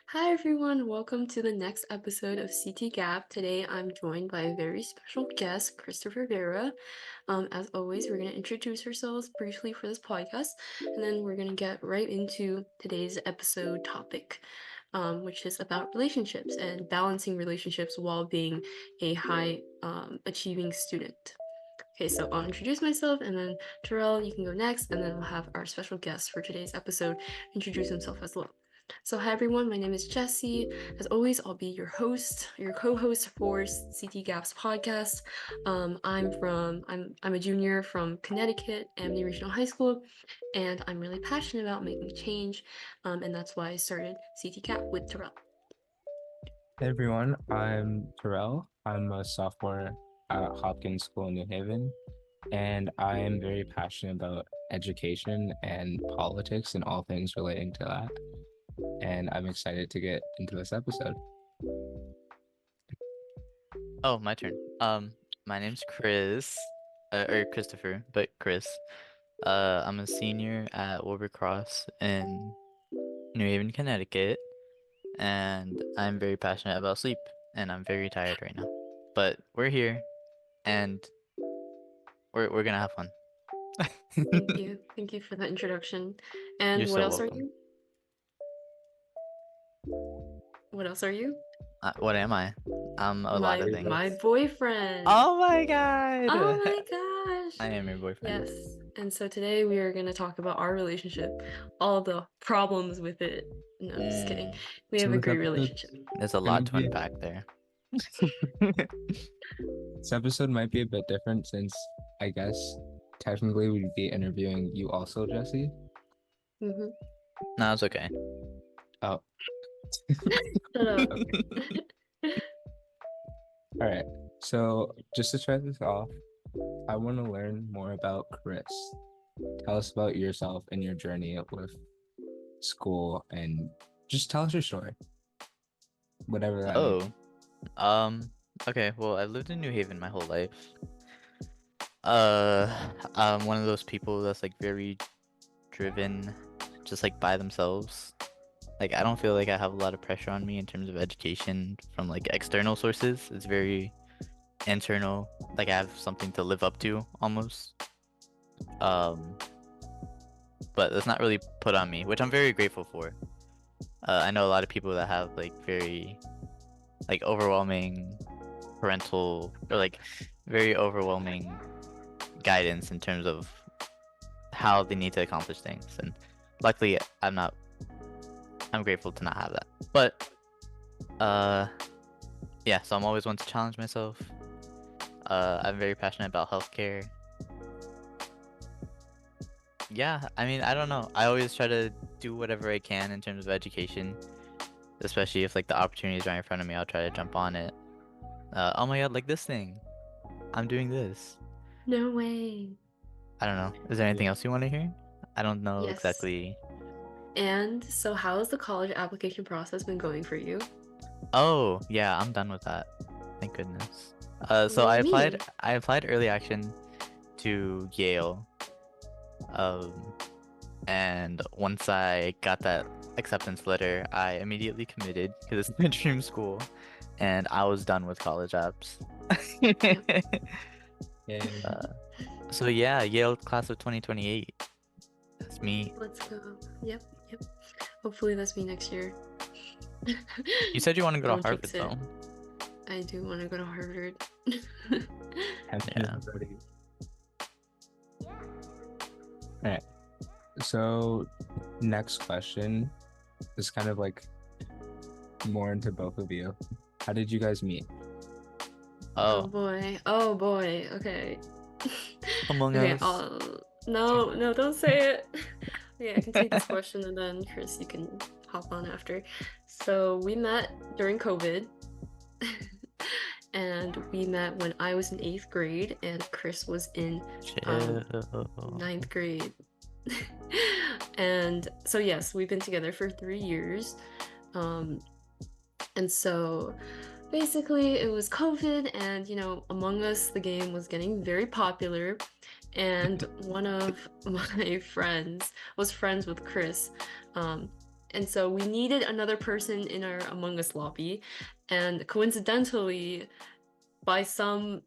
Hi everyone, welcome to the next episode of CT Gap. Today I'm joined by a very special guest, Christopher Vera. As always, we're going to introduce ourselves briefly for this podcast, and then we're going to get right into today's episode topic, which is about relationships and balancing relationships while being a high achieving student. Okay, so I'll introduce myself, and then Terrell, you can go next, and then we'll have our special guest for today's episode introduce himself as well. So hi everyone, my name is Jessie. As always, I'll be your host, your co-host for CT Gaps podcast. I'm a junior from Connecticut, Amity Regional High School, and I'm really passionate about making change, and that's why I started CT Gap with Terrell. Hey everyone, I'm Terrell. I'm a sophomore at Hopkins School in New Haven, and I am very passionate about education and politics and all things relating to that. And I'm excited to get into this episode. Oh, my turn. My name's Chris, or Christopher, but Chris. I'm a senior at Wilbur Cross in New Haven, Connecticut, and I'm very passionate about sleep, and I'm very tired right now. But we're here, and we're gonna have fun. Thank you for that introduction. And You're what so else are welcome. you? What else are you? What am I? I'm a lot of things. My boyfriend. Oh my god! Oh my gosh. I am your boyfriend. Yes. And so today we are going to talk about our relationship, all the problems with it. No, just kidding. We have So a this great episode- relationship. There's a lot to unpack there. This episode might be a bit different since I guess technically we'd be interviewing you also, Jesse. Mm-hmm. No, it's okay. Oh, Shut up. all right. So just to start this off, I want to learn more about Chris. Tell us about yourself and your journey with school, and just tell us your story. Whatever that may be. Okay, well, I've lived in New Haven my whole life. I'm one of those people that's like very driven, just like by themselves. Like, I don't feel like I have a lot of pressure on me in terms of education from like external sources. It's very internal, like I have something to live up to almost. But that's not really put on me, which I'm very grateful for. I know a lot of people that have like very like overwhelming parental or like very overwhelming guidance in terms of how they need to accomplish things, and luckily I'm grateful to not have that. But yeah, so I'm always one to challenge myself. I'm very passionate about healthcare. Yeah, I mean, I don't know. I always try to do whatever I can in terms of education, especially if like the opportunity is right in front of me. I'll try to jump on it. Oh my god, like this thing. I'm doing this. No way. I don't know. Is there anything else you want to hear? I don't know Yes. exactly. And so how has the college application process been going for you? Oh, yeah, I'm done with that. Thank goodness. So What do you mean? I applied early action to Yale. And once I got that acceptance letter, I immediately committed because it's my dream school, and I was done with college apps. Yeah. So yeah, Yale class of 2028. That's me. Let's go. Yep. Hopefully that's me next year. You said you want to go to Don't Harvard jinx it. though. I do want to go to Harvard. Yeah. All right. So next question is kind of like more into both of you. How did you guys meet? Oh Oh, boy. Okay. Among Okay, Us. no, don't say it. Okay, I can take this question and then Chris, you can hop on after. So we met during COVID. And we met when I was in 8th grade and Chris was in Chill. 9th grade. And so yes, we've been together for 3 years. And so basically it was COVID, and Among Us, the game, was getting very popular, and one of my friends was friends with Chris. and so we needed another person in our Among Us lobby, and coincidentally, by some,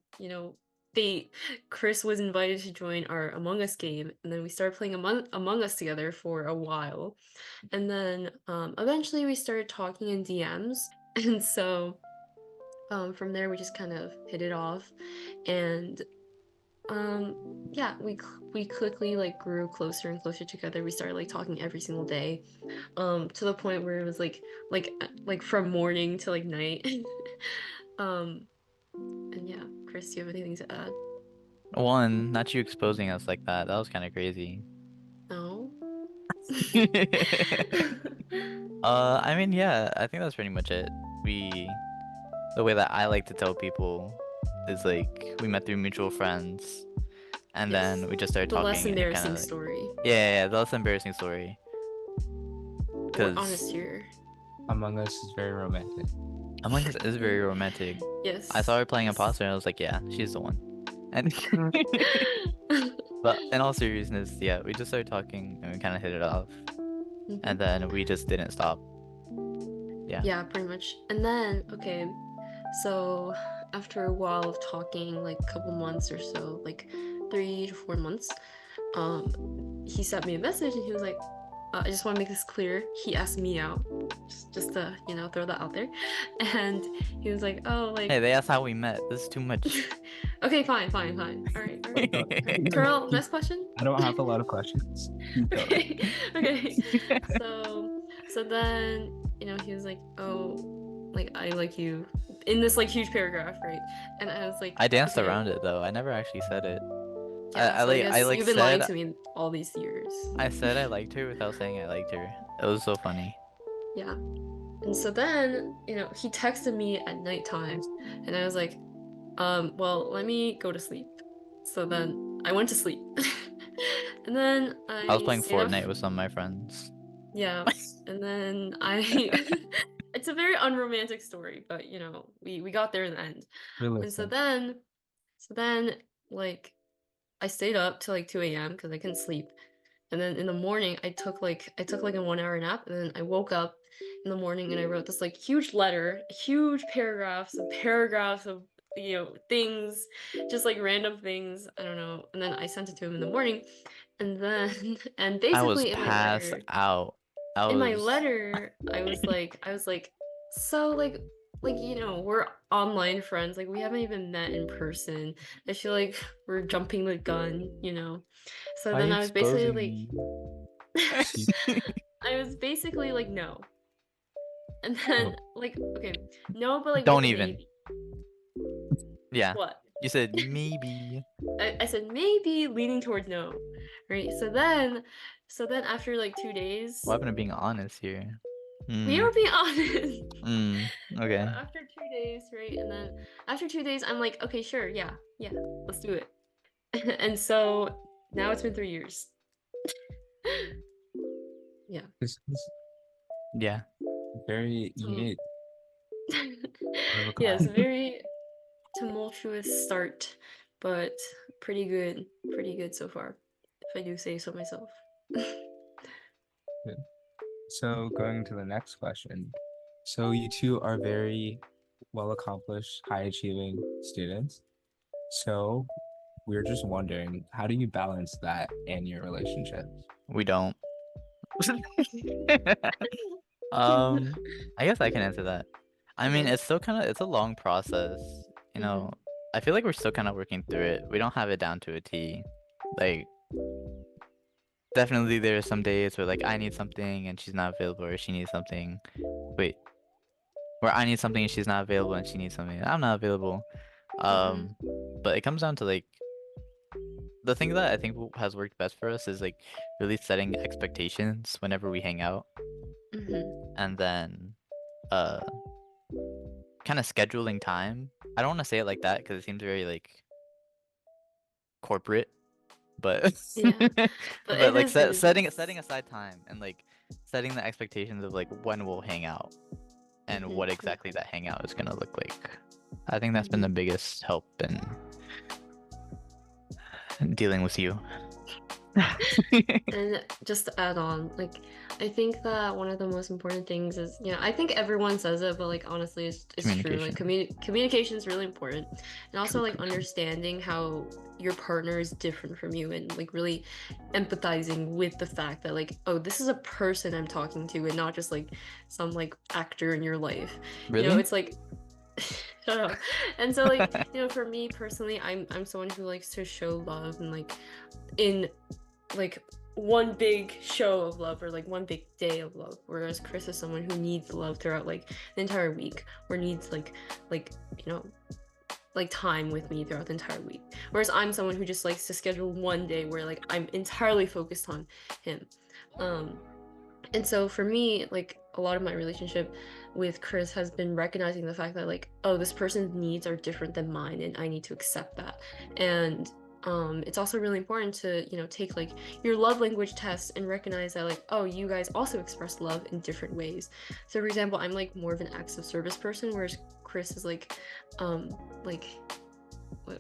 fate, Chris was invited to join our Among Us game, and then we started playing Among Us together for a while, and then eventually we started talking in DMs, and so from there we just kind of hit it off, and yeah, we quickly like grew closer and closer together. We started like talking every single day, to the point where it was like from morning to like night. um and yeah, Chris, do you have anything to add? One, not you exposing us like that. That was kind of crazy. No. I mean, yeah, I think that's pretty much it. The way that I like to tell people is like we met through mutual friends, and Yes. then we just started The less talking, and it kind embarrassing of like, story. yeah, the less embarrassing story. Or Because honestier. Among Us is very romantic. Among Us is very romantic. Yes. I saw her playing Yes. Imposter, and I was like, yeah, she's the one. And but in all seriousness, yeah, we just started talking, and we kind of hit it off, Mhm. and then we just didn't stop. Yeah, pretty much. And then, okay, so after a while of talking, like a couple months or so, like 3 to 4 months, he sent me a message and he was like, I just want to make this clear. He asked me out, just to, throw that out there. And he was like, oh, like, Hey, that's how we met. This is too much. okay, fine. All right. Terrell, next question? I don't have a lot of questions. Okay. So then, he was like, oh, like, I like you, in this like huge paragraph, right? And I was like, I danced okay. around it though. I never actually said it. Yeah, so I guess like you've been lying said to me all these years. I said I liked her without saying I liked her. It was so funny. Yeah. And so then, he texted me at nighttime, and I was like, well, let me go to sleep. So then I went to sleep. And then I was playing stayed up. Fortnite with some of my friends. Yeah. And then it's a very unromantic story, but we got there in the end. And so then like I stayed up till like 2 a.m. because I couldn't sleep. And then in the morning I took like a 1 hour nap, and then I woke up in the morning and I wrote this like huge letter, huge paragraphs of things, just like random things, I don't know. And then I sent it to him in the morning, and then and I was basically passed out. in my letter I was like, so like we're online friends, like we haven't even met in person. I feel like we're jumping the gun. So Why are then you I was basically exposing like I was basically like, no. And then like, okay, no, but like Don't with a even. maybe. Yeah. What? You said maybe. I said maybe, leaning towards no, right? So then after like 2 days, What happened to being honest here? we were being honest. Okay. After 2 days, right? And then after 2 days, I'm like, okay, sure, yeah, let's do it. And so now it's been 3 years. Yeah. This is Yeah. very unique. Yeah, it's a very tumultuous start, but pretty good so far, if I do say so myself. Good. So going to the next question. So you two are very well accomplished, high achieving students. So we're just wondering, how do you balance that in your relationships? We don't. I guess I can answer that. I mean, Okay. it's still it's a long process. I feel like we're still kind of working through it. We don't have it down to a T. Like, definitely there are some days where like I need something and she's not available, or she needs something. Wait. Where I need something and she's not available, and she needs something and I'm not available. But it comes down to like, the thing that I think has worked best for us is like really setting expectations whenever we hang out, and then kind of scheduling time. I don't want to say it like that because it seems very like corporate, but Yeah, but like setting aside time and like setting the expectations of like when we'll hang out and what exactly that hangout is gonna look like. I think that's been the biggest help in dealing with you. And just to add on, like, I think that one of the most important things is, I think everyone says it, but like honestly, it's true. Like Communication. communication is really important, and True, also like true, true. understanding how your partner is different from you, and like really empathizing with the fact that like, oh, this is a person I'm talking to, and not just like some like actor in your life. Really? It's like shut up. And so like, for me personally, I'm someone who likes to show love and like in like one big show of love or like one big day of love, whereas Chris is someone who needs love throughout like the entire week, or needs like you know like time with me throughout the entire week, whereas I'm someone who just likes to schedule one day where like I'm entirely focused on him. And so for me, like a lot of my relationship with Chris has been recognizing the fact that like, oh, this person's needs are different than mine, and I need to accept that. And it's also really important to, take like your love language test and recognize that like, oh, you guys also express love in different ways. So for example, I'm like more of an acts of service person, whereas Chris is like what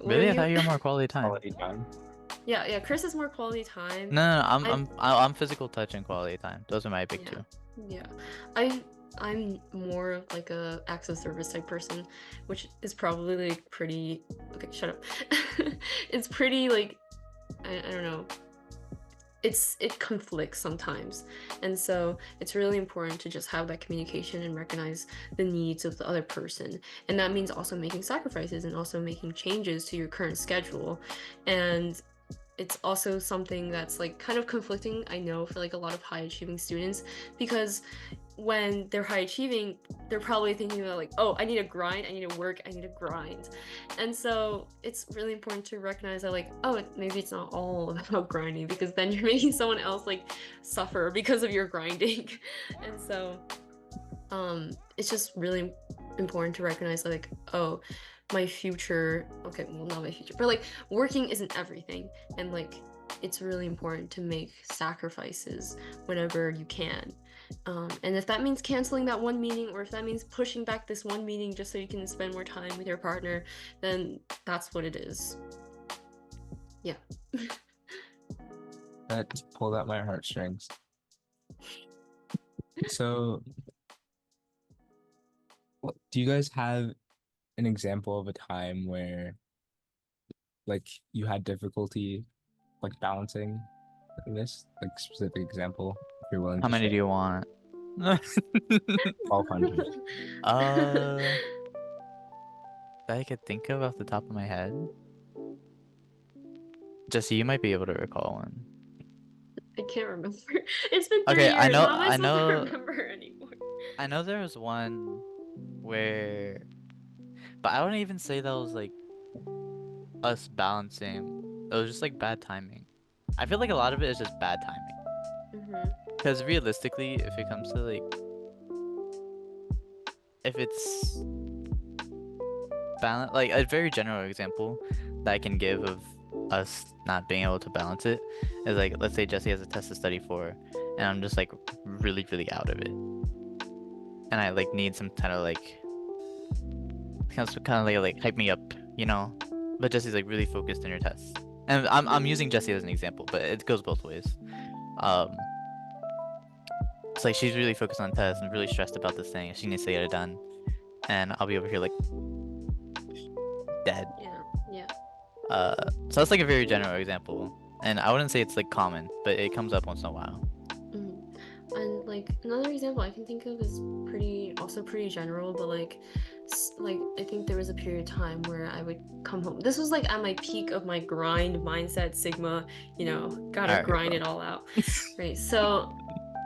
are Really? I you? thought you were more quality time. Quality time. Yeah, Chris is more quality time. No, no, no, I I'm physical touch and quality time. Those are my big Yeah, two. yeah. I'm more of like a acts of service type person, which is probably like pretty. Okay, shut up. It's pretty like I don't know. It conflicts sometimes, and so it's really important to just have that communication and recognize the needs of the other person, and that means also making sacrifices and also making changes to your current schedule, and it's also something that's like kind of conflicting, I know, for like a lot of high achieving students, because when they're high achieving, they're probably thinking about like, oh, I need to grind, I need to work, I need to grind. And so it's really important to recognize that like, oh, maybe it's not all about grinding, because then you're making someone else like suffer because of your grinding. And so it's just really important to recognize like, oh, my future, okay, well, not my future, but like working isn't everything, and like it's really important to make sacrifices whenever you can. And if that means canceling that one meeting, or if that means pushing back this one meeting just so you can spend more time with your partner, then that's what it is. Yeah. That pulled at my heartstrings. So, do you guys have an example of a time where, like, you had difficulty, like, balancing this? Like, specific example, if you're willing How to many do share. you want? 1,200. That I could think of off the top of my head. Jesse, you might be able to recall one. I can't remember. It's been 3 Okay, years. How am I supposed to remember anymore? I know there was one where, but I wouldn't even say that was like us balancing. It was just like bad timing. I feel like a lot of it is just bad timing. Mm-hmm. Because realistically, if it comes to like, if it's balance, like a very general example that I can give of us not being able to balance it is like, let's say Jesse has a test to study for, and I'm just like really, really out of it, and I like need some kind of like, like hype me up, you know. But Jesse's like really focused on your tests, and I'm using Jesse as an example, but it goes both ways. Um, it's like she's really focused on tests and really stressed about this thing, and she needs to get it done, and I'll be over here like dead. Yeah. So that's like a very general example, and I wouldn't say it's like common, but it comes up once in a while. And like another example I can think of is pretty general, but like I think there was a period of time where I would come home. This was like at my peak of my grind mindset, Sigma, gotta Alright, grind it all out. Right. So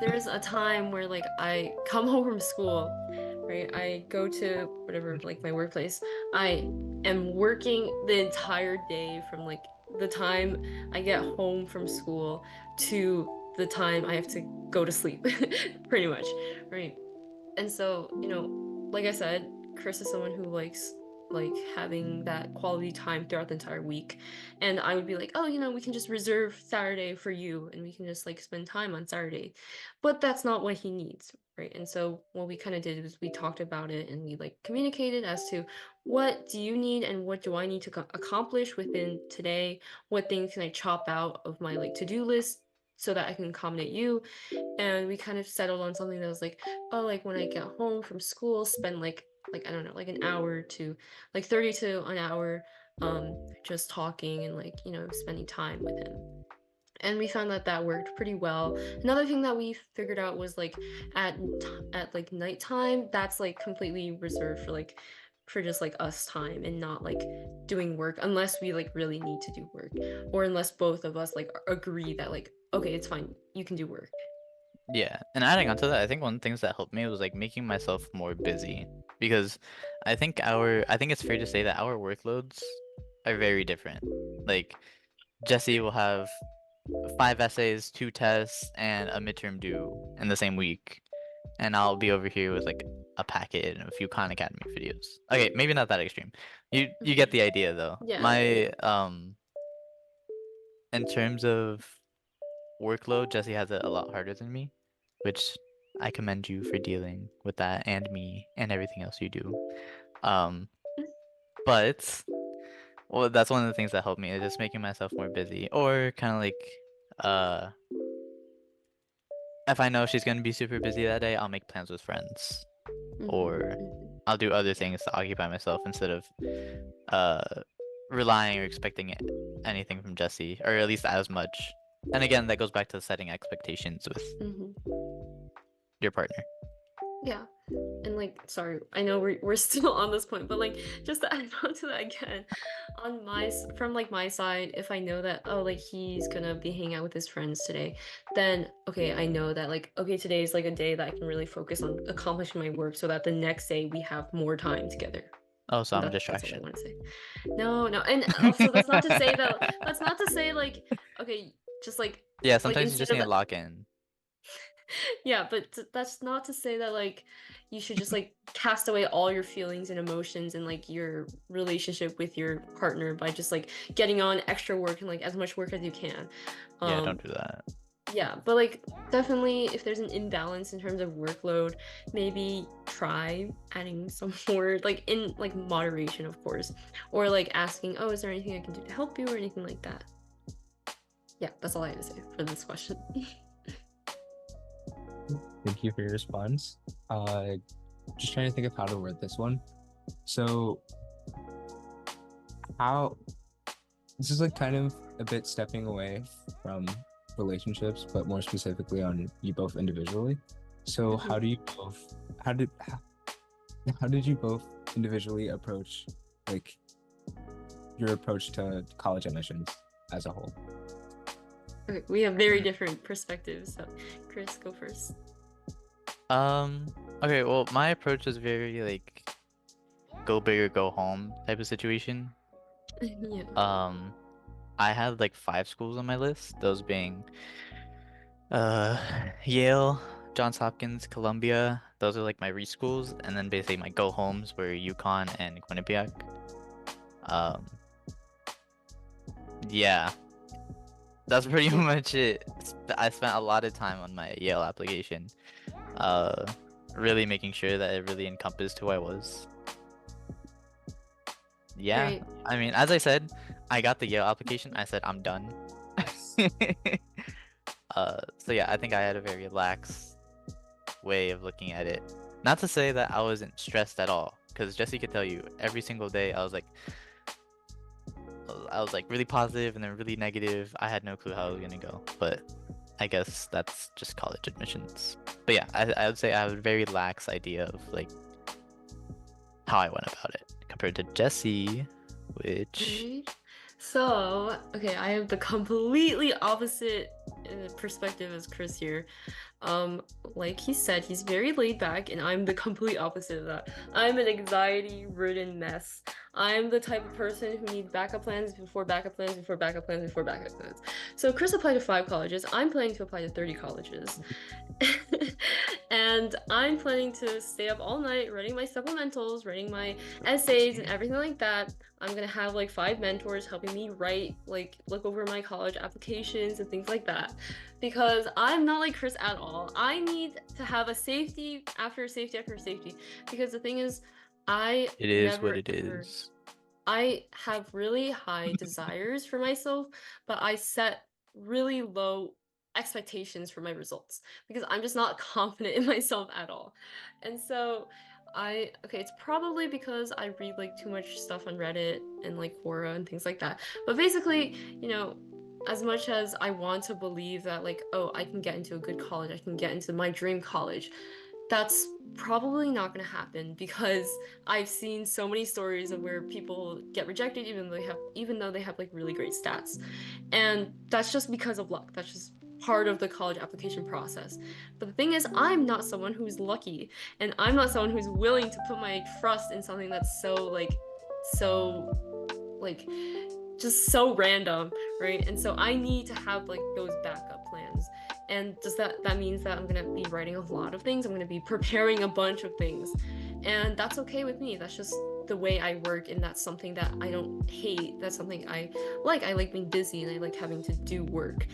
there's a time where like I come home from school, right? I go to whatever, like my workplace. I am working the entire day from like the time I get home from school to the time I have to go to sleep, pretty much, right? And so, like I said, Chris is someone who likes like having that quality time throughout the entire week, and I would be like, oh, we can just reserve Saturday for you, and we can just like spend time on Saturday, but that's not what he needs, right? And so what we kind of did was we talked about it, and we like communicated as to what do you need and what do I need to accomplish within today, what things can I chop out of my like to-do list so that I can accommodate you. And we kind of settled on something that was like, oh, like when I get home from school, spend like I don't know, like an hour to like 30 to an hour just talking and like, you know, spending time with him. And we found that that worked pretty well. Another thing that we figured out was like at like nighttime, that's like completely reserved for just like us time and not like doing work unless we like really need to do work or unless both of us like agree that like okay, it's fine, you can do work. Yeah, and adding on to that, I think one of the things that helped me was like making myself more busy because I think it's fair to say that our workloads are very different. Like Jesse will have 5 essays, 2 tests, and a midterm due in the same week, and I'll be over here with like a packet and a few Khan Academy videos. Okay, maybe not that extreme. You get the idea though. Yeah. My in terms of workload, Jesse has it a lot harder than me, which I commend you for dealing with that and me and everything else you do. Um, but well, that's one of the things that helped me is just making myself more busy or kind of like uh if I know she's gonna be super busy that day, I'll make plans with friends or I'll do other things to occupy myself instead of uh relying or expecting anything from Jesse, or at least as much. And again, that goes back to setting expectations with your partner. Yeah. And like, sorry, I know we're still on this point, but like, just to add on to that again, from like my side, if I know that oh like he's gonna be hanging out with his friends today, then okay, I know that like okay, today is like a day that I can really focus on accomplishing my work, so that the next day we have more time together. Oh, so I'm a That's all I distraction. want to say. No, no, and also that's not to say like okay, just Yeah, like sometimes you just instead need to of lock in. yeah, but that's not to say that like you should just like cast away all your feelings and emotions and like your relationship with your partner by just like getting on extra work and like as much work as you can. Yeah, Um don't do that. yeah, but like definitely if there's an imbalance in terms of workload, maybe try adding some more like in like moderation, of course, or like asking, "Oh, is there anything I can do to help you?" or anything like that. Yeah, that's all I have to say for this question. Thank you for your response. Just trying to think of how to word this one. So, how this is like kind of a bit stepping away from relationships, but more specifically on you both individually. So, how do you both? How did you both individually approach like your approach to college admissions as a whole? Okay, we have very different perspectives, so Chris, go first. Okay, well, my approach is very like go big or go home type of situation. Yeah. I had like 5 schools on my list, those being uh Yale, Johns Hopkins, Columbia. Those are like my re-schools, and then basically my go homes were UConn and Quinnipiac. Um, yeah, that's pretty much it. I spent a lot of time on my Yale application, really making sure that it really encompassed who I was. Yeah, Right. I mean, as I said, I got the Yale application. I said I'm done. So yeah, I think I had a very lax way of looking at it. Not to say that I wasn't stressed at all, because Jesse could tell you every single day I was like really positive and then really negative. I had no clue how it was gonna go, but I guess that's just college admissions. But yeah, I would say I have a very lax idea of like how I went about it compared to Jesse, which Right. So, okay, I have the completely opposite perspective as Chris here. Like he said, he's very laid back, and I'm the complete opposite of that. I'm an anxiety-ridden mess. I'm the type of person who needs backup plans before backup plans before backup plans before backup plans. So Chris applied to 5 colleges. I'm planning to apply to 30 colleges. And I'm planning to stay up all night writing my supplementals, writing my essays, and everything like that. I'm gonna have like 5 mentors helping me write, like look over my college applications and things like that. Because I'm not like Chris at all. I need to have a safety after safety after safety. Because the thing is, I it is never what it ever is. I have really high desires for myself, but I set really low expectations for my results, because I'm just not confident in myself at all. And so it's probably because I read like too much stuff on Reddit and like Quora and things like that. But basically, as much as I want to believe that like, oh, I can get into a good college, I can get into my dream college, that's probably not going to happen, because I've seen so many stories of where people get rejected even though they have like really great stats. And that's just because of luck. That's just part of the college application process. But the thing is, I'm not someone who's lucky, and I'm not someone who's willing to put my trust in something that's so just so random, right? And so I need to have like those backup plans. And that means that I'm gonna be writing a lot of things, I'm gonna be preparing a bunch of things, and that's okay with me. That's just the way I work, and that's something that I don't hate. That's something I like being busy, and I like having to do work.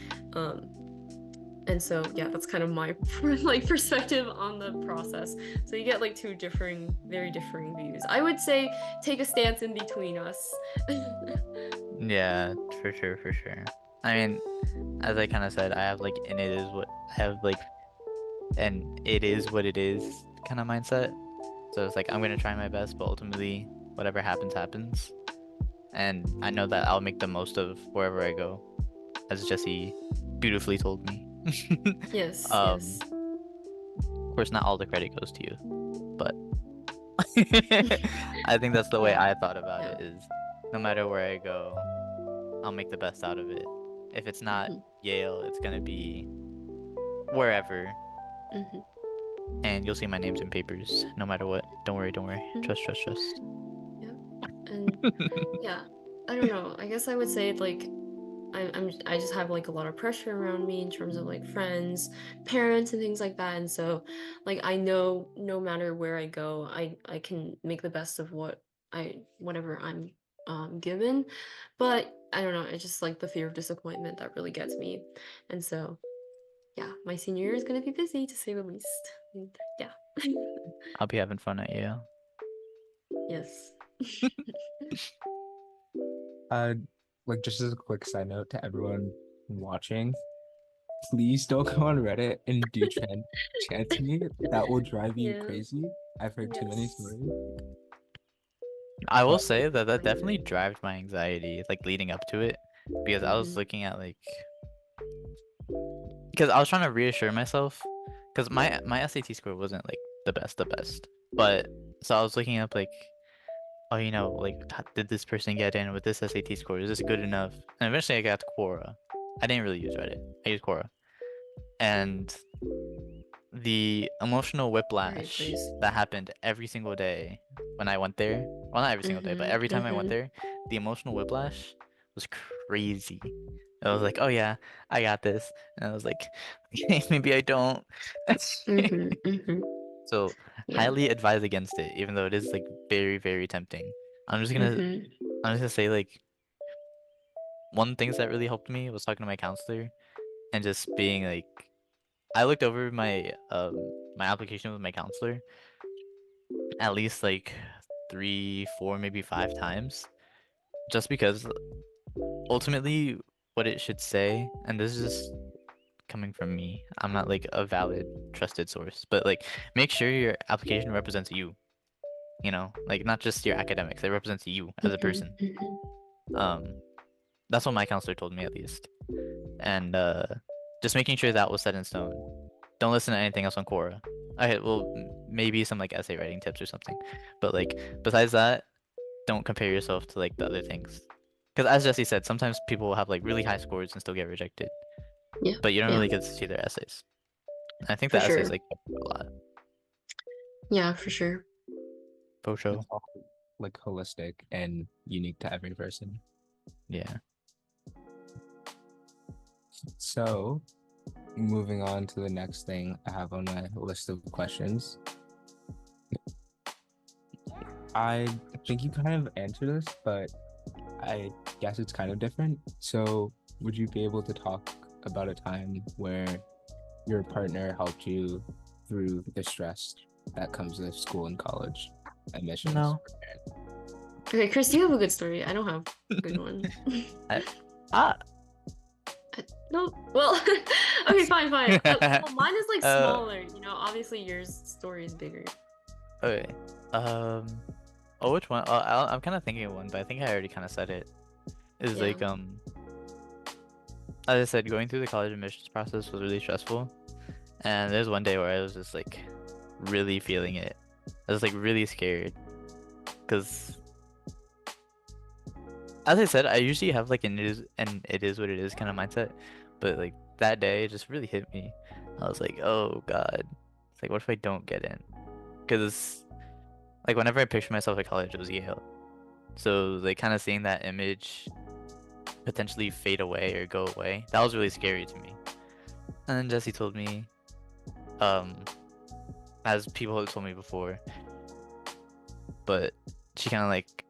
And so yeah, that's kind of my like perspective on the process. So you get like two very differing views. I would say take a stance in between us. Yeah, for sure. I mean, as I kind of said, I have like an it is what it is kind of mindset. So it's like I'm gonna try my best, but ultimately, whatever happens. And I know that I'll make the most of wherever I go, as Jessie beautifully told me. Yes. Of course, not all the credit goes to you, but I think that's the way I thought about it. Is no matter where I go, I'll make the best out of it. If it's not Yale, it's gonna be wherever. And you'll see my names in papers, no matter what. Don't worry. Trust. Yeah. And yeah, I don't know. I guess I would say like I just have like a lot of pressure around me in terms of like friends, parents, and things like that. And so like I know no matter where I go, I can make the best of whatever I'm given. But I don't know, it's just like the fear of disappointment that really gets me. And so yeah, my senior year is gonna be busy, to say the least. And yeah. I'll be having fun at Yale. Yes. Like just as a quick side note to everyone watching, please don't go on Reddit and do chanting. That will drive you crazy. I've heard too many stories. I will say that definitely drives my anxiety, like leading up to it, because I was looking at like, because I was trying to reassure myself, because my SAT score wasn't like the best, but so I was looking up like, oh, like did this person get in with this SAT score? Is this good enough? And eventually I got to Quora. I didn't really use Reddit. I used Quora, and the emotional whiplash that happened every single day when I went there. Well, not every single day, but every time I went there, the emotional whiplash was crazy. I was like, oh yeah, I got this. And I was like, okay, maybe I don't. So highly advise against it, even though it is like very, very tempting. I'm just gonna say like one thing that really helped me was talking to my counselor and just being like, I looked over my my application with my counselor at least like 3, 4, maybe 5 times, just because ultimately what it should say, and this is just coming from me, I'm not like a valid trusted source, but like make sure your application represents you, like not just your academics, it represents you as a person. That's what my counselor told me, at least. And just making sure that was set in stone. Don't listen to anything else on Quora. Okay, well, maybe some like essay writing tips or something, but like besides that, don't compare yourself to like the other things, because as Jessie said, sometimes people will have like really high scores and still get rejected. Yeah. But you don't really get to see their essays. I think the essays like a lot. Yeah, for sure. For sure. It's all, like holistic and unique to every person. Yeah. So, moving on to the next thing I have on my list of questions. I think you kind of answered this, but I guess it's kind of different. So, would you be able to talk about a time where your partner helped you through the stress that comes with school and college admissions? No. Okay, Chris, you have a good story. I don't have a good one. No. No, well, Okay, fine, fine. Well, mine is like Uh, smaller. You know, obviously yours story is bigger. okay. Um. Oh, which one? I'm kind of thinking of one, but I think I already kind of said it. Is Yeah. like as I said, going through the college admissions process was really stressful, and there's one day where I was just like really feeling it. I was like really scared, because as I said, I usually have like an it is what it is kind of mindset, but like that day it just really hit me. I was like, oh God, it's like what if I don't get in? Because like whenever I picture myself at college, it was Yale. So like kind of seeing that image potentially fade away or go away, that was really scary to me. And then Jessie told me, um, as people have told me before, but she kind of like,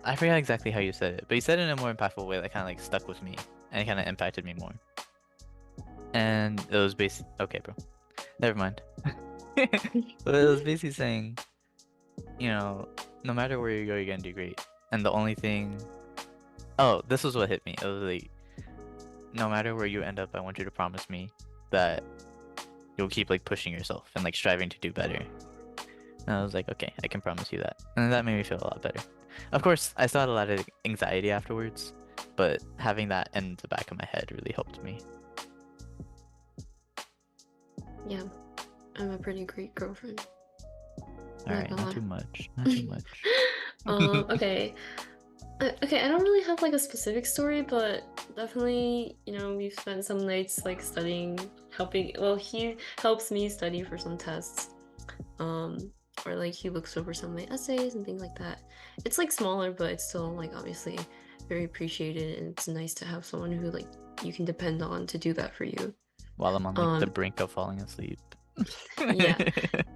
I forgot exactly how you said it, but you said it in a more impactful way that kind of like stuck with me and it kind of impacted me more. And it was basically, okay, bro, never mind. But it was basically saying, you know, no matter where you go, you're gonna do great. And the only thing, oh, this was what hit me. It was like, no matter where you end up, I want you to promise me that you'll keep like pushing yourself and like striving to do better. And I was like, okay, I can promise you that. And that made me feel a lot better. Of course, I still had a lot of anxiety afterwards, but having that in the back of my head really helped me. Yeah, I'm a pretty great girlfriend. Alright, gonna not lie. too much. Not too much. Okay. Okay, I don't really have like a specific story, but definitely, you know, we've spent some nights like studying, well, he helps me study for some tests. Or like he looks over some of my essays and things like that. It's like smaller, but it's still like obviously very appreciated, and it's nice to have someone who like you can depend on to do that for you. While I'm on like the brink of falling asleep. Yeah.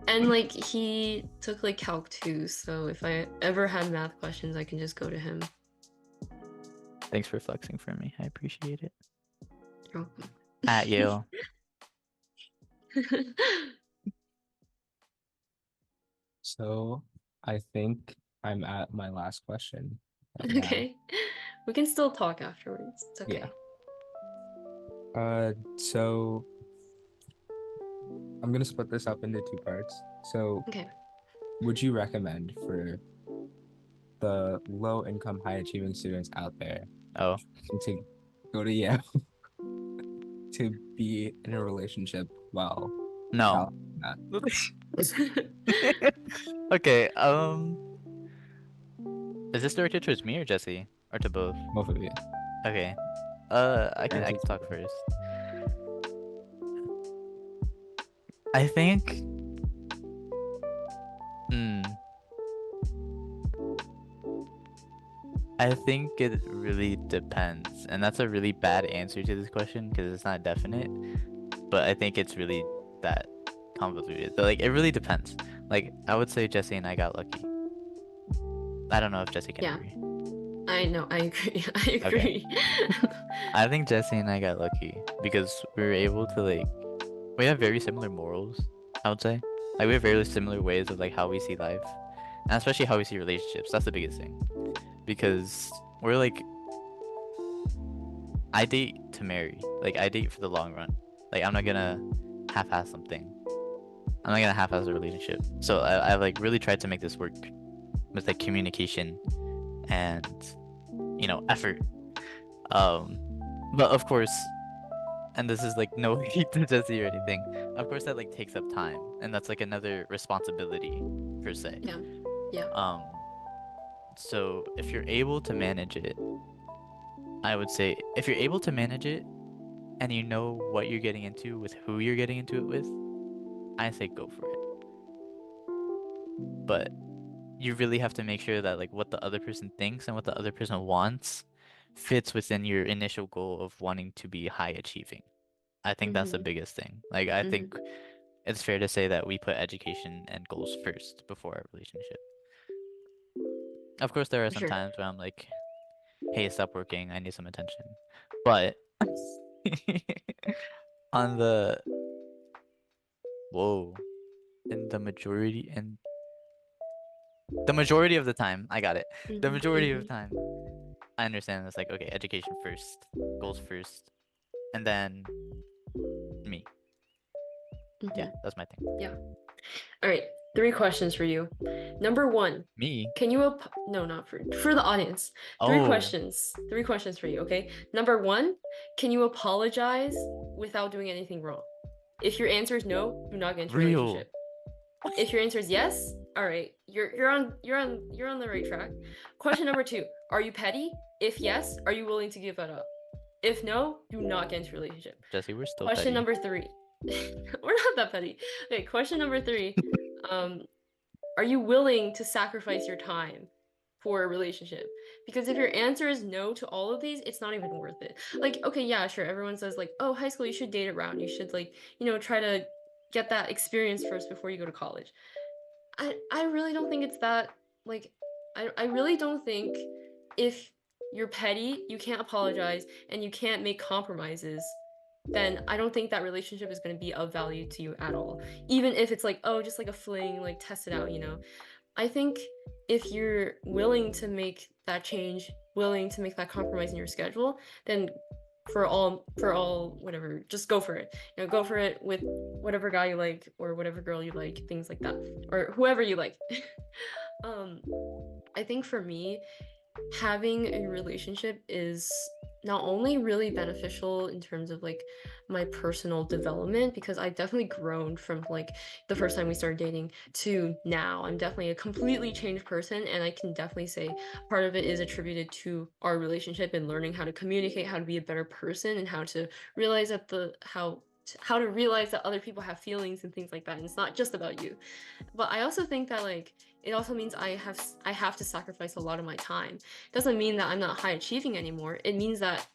And like he took like Calc 2, so if I ever had math questions, I can just go to him. Thanks for flexing for me. I appreciate it. You're welcome. At Yale. So I think I'm at my last question. right now. Okay. We can still talk afterwards. It's okay. Yeah. So I'm gonna split this up into two parts. So Okay. would you recommend for the low income, high achieving students out there Oh. to go to Yale to be in a relationship while No. balancing Okay, is this directed towards me or Jessie? Or to both? both of you? Okay. I can talk first. I think I think it really depends. And that's a really bad answer to this question because it's not definite. But I think it's really that convoluted. But like it really depends. Like I would say Jessie and I got lucky. I don't know if Jessie can agree. I know, I agree. I agree. I think Jessie and I got lucky because we were able to like, we have very similar morals, I would say. Like we have very similar ways of like how we see life, and especially how we see relationships. That's the biggest thing, because we're like, I date to marry. Like I date for the long run. Like I'm not gonna half-ass something. I'm not gonna half-ass a relationship. So I've like really tried to make this work with like communication and, you know, effort. But of course, and this is like no hate to Jessie or anything, of course that like takes up time, and that's like another responsibility per se. Yeah. So if you're able to manage it, I would say if you're able to manage it and you know what you're getting into with who you're getting into it with, I say go for it. But you really have to make sure that like what the other person thinks and what the other person wants fits within your initial goal of wanting to be high achieving. I think that's the biggest thing. Like I think it's fair to say that we put education and goals first before our relationship. Of course there are some times where I'm like, hey, stop working, I need some attention. But on the in the majority of the time, I got it. The majority of the time, I understand it's like, okay, education first, goals first, and then Me. Mhm. Yeah, that's my thing. All right, 3 questions for you. Number 1, Me? can you no, not for the audience. 3 Oh, questions. 3 questions for you, okay? Number 1, can you apologize without doing anything wrong? If your answer is no, do not get into a real. relationship. If your answer is yes, all right, you're on the right track. Question number 2, are you petty? If yes, are you willing to give that up? If no, do not get into a relationship. Jesse, we're still Question petty. number 3. We're not that petty. Okay, question number 3. Are you willing to sacrifice your time for a relationship? Because if your answer is no to all of these, it's not even worth it. Like, okay, yeah, sure, everyone says like, oh, high school, you should date around. You should like, try to get that experience first before you go to college. I really don't think it's that like I really don't think if you're petty, you can't apologize and you can't make compromises, then I don't think that relationship is going to be of value to you at all. Even if it's like, oh, just like a fling, like test it out, I think if you're willing to make that change, willing to make that compromise in your schedule, then for all whatever, just go for it. Go for it with whatever guy you like or whatever girl you like, things like that, or whoever you like. I think for me, having a relationship is not only really beneficial in terms of like my personal development, because I've definitely grown from like the first time we started dating to now. I'm definitely a completely changed person, and I can definitely say part of it is attributed to our relationship and learning how to communicate, how to be a better person, and how to realize that how to realize that other people have feelings and things like that, and it's not just about you. But I also think that like it also means I have to sacrifice a lot of my time. Doesn't mean that I'm not high achieving anymore. It means that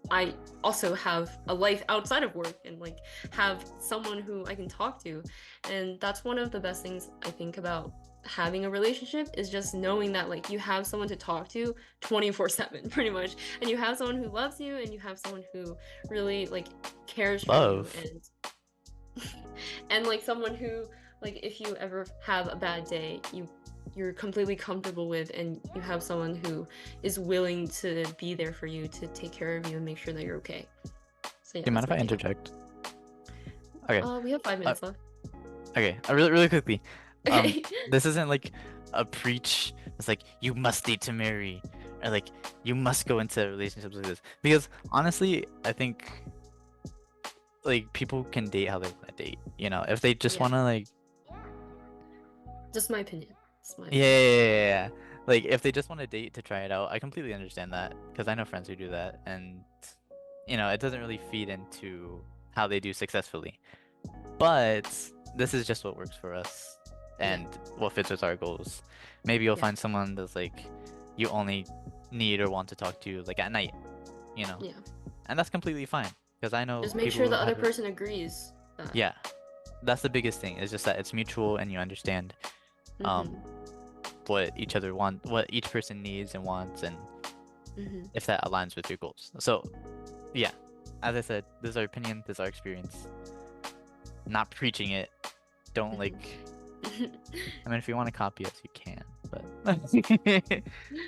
I also have a life outside of work and like have someone who I can talk to. And that's one of the best things I think about having a relationship, is just knowing that like you have someone to talk to 24/7 pretty much, and you have someone who loves you, and you have someone who really like cares for you, Love. and like someone who, like, if you ever have a bad day, you're completely comfortable with, and you have someone who is willing to be there for you, to take care of you and make sure that you're okay. So yeah, Do you mind that's if I my take. interject? Okay. We have 5 minutes left. Okay. Really, really quickly. Okay. This isn't like a preach. It's like you must date to marry, or like you must go into relationships like this. Because honestly, I think like people can date how they want to date. If they just Yeah. want to like. Just my opinion. Yeah. Like if they just want to date to try it out, I completely understand that, because I know friends who do that, and it doesn't really feed into how they do successfully. But this is just what works for us and what fits with our goals. Maybe you'll find someone that's like you only need or want to talk to like at night, Yeah. and that's completely fine, because I know Just make people sure the who other have it. person agrees that. Yeah, that's the biggest thing, is just that it's mutual and you understand what each other want, what each person needs and wants, and if that aligns with your goals. So yeah, as I said, this is our opinion, this is our experience. Not preaching it. Don't like. I mean, if you want to copy us, you can, but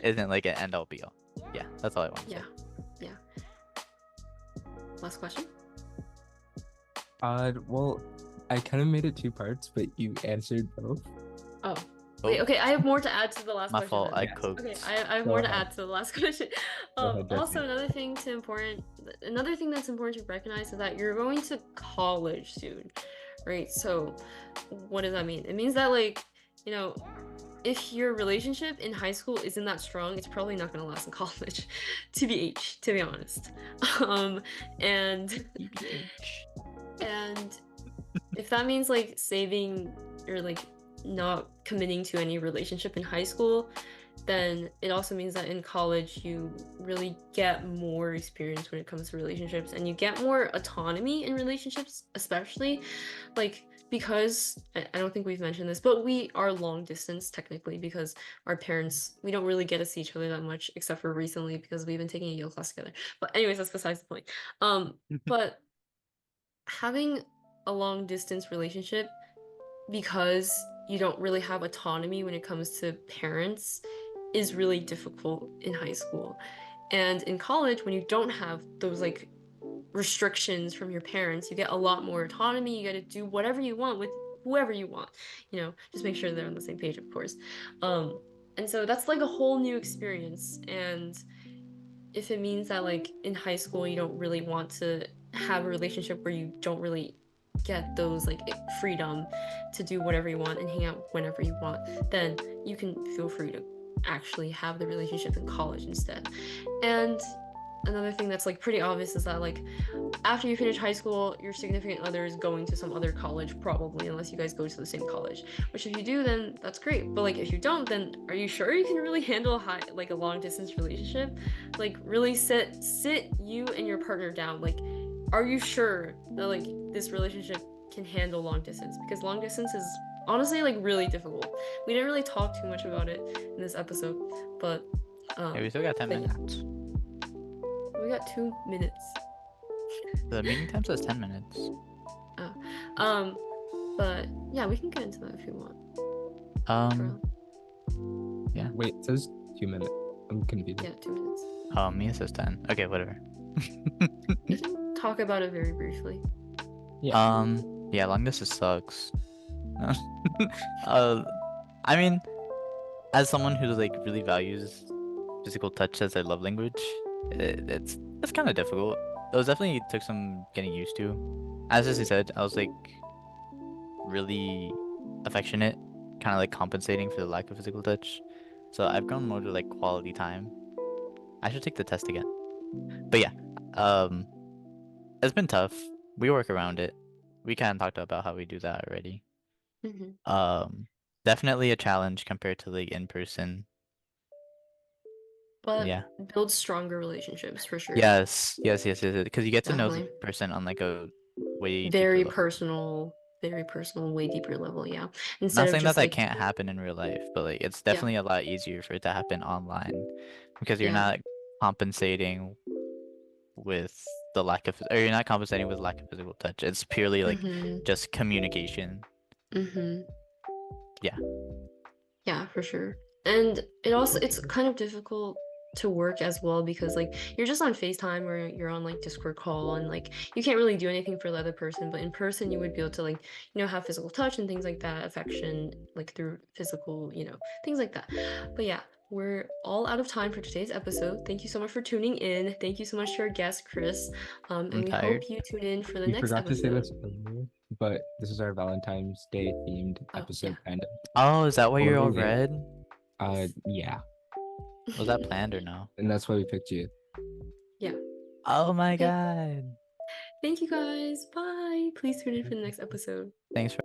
isn't like an end all be all. Yeah, that's all I want to say. Yeah. Last question. Well, I kind of made it 2 parts, but you answered both. Oh. Wait, okay, I have more to add to the last My question. fault, then. I cooked. Okay, I have more to add to the last question. ahead, Jesse. Also, another thing that's important to recognize is that you're going to college soon, right? So, what does that mean? It means that like, if your relationship in high school isn't that strong, it's probably not gonna last in college, to be honest. And if that means like saving or like not committing to any relationship in high school, then it also means that in college you really get more experience when it comes to relationships, and you get more autonomy in relationships, especially like because I don't think we've mentioned this, but we are long distance technically, because our parents, we don't really get to see each other that much except for recently because we've been taking a Yale class together. But anyways, that's besides the point. But having a long distance relationship, because you don't really have autonomy when it comes to parents, is really difficult in high school. And in college, when you don't have those like restrictions from your parents. You get a lot more autonomy. You get to do whatever you want with whoever you want. Just make sure they're on the same page, of course. And so that's like a whole new experience. And if it means that like in high school you don't really want to have a relationship where you don't really get those like freedom to do whatever you want and hang out whenever you want, then you can feel free to actually have the relationship in college instead. And another thing that's like pretty obvious is that like after you finish high school, your significant other is going to some other college, probably, unless you guys go to the same college. Which if you do, then that's great. But like if you don't, then are you sure you can really handle a long distance relationship? Like really sit you and your partner down. Like, are you sure that like this relationship can handle long distance? Because long distance is honestly like really difficult. We didn't really talk too much about it in this episode, but Hey, we still got 10 minutes. We got 2 minutes. The meeting time says 10 minutes. But yeah, we can get into that if you want. Yeah. Wait, it says 2 minutes. I'm confused. Yeah, 2 minutes. Me it says 10. Okay, whatever. We can talk about it very briefly. Yeah, long distance sucks. I mean, as someone who like really values physical touch as their love language, it's kind of difficult. It was definitely took some getting used to. As Jesse said, I was like really affectionate, kind of like compensating for the lack of physical touch. So I've grown more to like quality time. I should take the test again. But yeah, it's been tough. We work around it. We kind of talked about how we do that already. Mm-hmm. Definitely a challenge compared to like in person. But yeah, build stronger relationships for sure. Yes. Because you get to know the Definitely. person on like a way Very deeper level. personal, way deeper level. Yeah. Instead Not of saying just that like can't happen in real life, but like it's definitely a lot easier for it to happen online because you're not compensating with the lack of, or you're not compensating with lack of physical touch. It's purely like just communication. Yeah, for sure. And it's kind of difficult to work as well because like you're just on FaceTime or you're on like Discord call and like you can't really do anything for the other person, but in person you would be able to like have physical touch and things like that, affection like through physical things like that. But yeah, we're all out of time for today's episode. Thank you so much for tuning in. Thank you so much to our guest Chris, and we hope you tune in for the next episode. We forgot to say this earlier, but this is our Valentine's Day themed episode kind of. Oh, is that why you're all red? Yeah. Was that planned or no? And that's why we picked you. Yeah. Oh my god. Thank you guys. Bye. Please tune in for the next episode. Thanks for